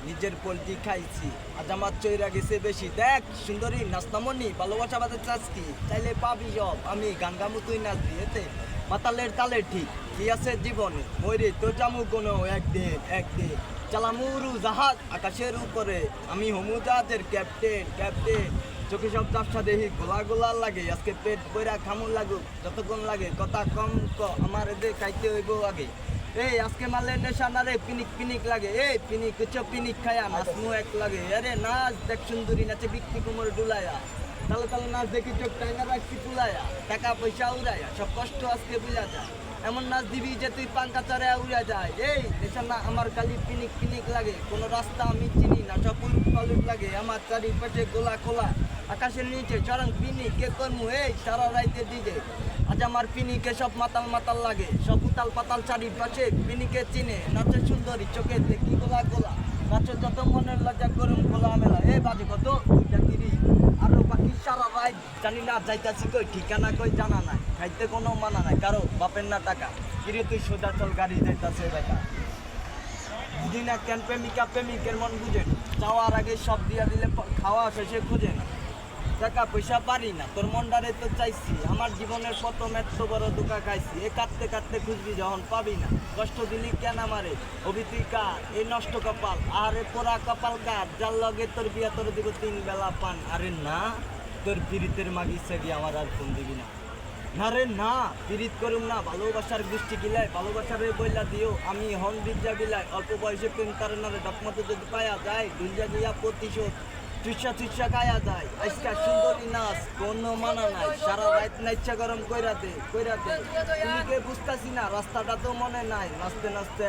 নিজের পোলট্রি খাইছি আজ আমার চৈরা গেছে বেশি। দেখ সুন্দরী নাচনামনি ভালোবাসা বাদের চাচকি চাইলে পাবি সব। আমি গান গামু তুই নাচবি এতে মাতালের তালে ঠিক কি আছে জীবনে ময়ূরে তো জামু কোনো একদিন একদিন চালামুরু জাহাজ আকাশের উপরে আমি হমু জাহাজের ক্যাপ্টেন ক্যাপ্টেন। চোখে সব চাপসা দেখি গোলা গোলা লাগে আজকে পেট বইরা খামুন লাগুক যতক্ষণ লাগে কথা কম আমার এদের খাইতে হইব আগে। এই আজকে মারলে নেশা না রে পিনিক পিনিক লাগে এই পিনিক পিনিক খায়া নাচমু এক লাগে। আরে নাচ দেখ সুন্দরী নাচে বিক্রি কোমর ডুলায়া তালে তালে নাচ দেখি চোখ টাইনা রাখছি তুলায়া টাকা পয়সা উড়ায়া সব কষ্ট আজকে বুঝা যায়। এমন নাচ দিবি যে তুই পাঙ্কা চড়ে উড়া যায়। এই নেশা না আমার খালি পিনিক পিনিক লাগে কোনো রাস্তা আমি চিনি না সব উলুট পালুট লাগে আমার চারিপাশে গোলা খোলা আকাশের নিচে চরং পিনিক কে করমু এই সারা রাইতে দিজে। আজ আমার পিনিকে সব মাতাল মাতাল লাগে সব উতাল পাতাল চারিপাশে পিনিকে চিনে নাচে সুন্দরী চোখে দেখি গোলা গোলা নাচে যত মনের লজ্জা করুন খোলা মেলা। এ বাজে কত তিরি আরো বাকি সারা রাত জানি না যাইতাছি কই ঠিকানা কই জানা নাই খাইতে কোনো মানা নাই কারো বাপের না টাকা কিরে তুই সোজা চল গাড়ি যাইতাছে বেটা। বুঝি না কেন প্রেমিকা প্রেমিকের মন বুঝে যাওয়ার আগে সব দিয়া দিলে খাওয়া শেষে খুঁজে না টাকা পয়সা পারি না তোর মনটারে তো চাইছি আমার জীবনের প্রথম এত বড় ধোকা খাইছি এ কাঁদতে কাঁদতে খুঁজবি যখন পাবি না কষ্ট দিলি কেন আমারে অভিতুই কার এই নষ্ট কপাল আরে পোড়া কপাল কার যার লগে তোর বিয়া তোর দিব 3 বেলা পান। আরে না তোর পিরিতের মাগিছে গিয়ে আমার আর ফোন দিবি না না রে না পিরিত করুম না ভালোবাসার গোষ্ঠী গিলাই ভালোবাসারে বইলা দিও আমি হন বিদ্যা বিলাই অল্প বয়সে প্রেম তার না রে ডকমতো যদি পায়া যায় দুইজা গিয়া প্রতিশোধ চুষা চুষা খায়া যায়। আজকা সুন্দরী নাচ কোনো মানা নাই সারা রাত নাইচ্ছা গরম কইরা দে তুমি কে বুঝতাছি না রাস্তাটা তো মনে নাই নাচতে নাচতে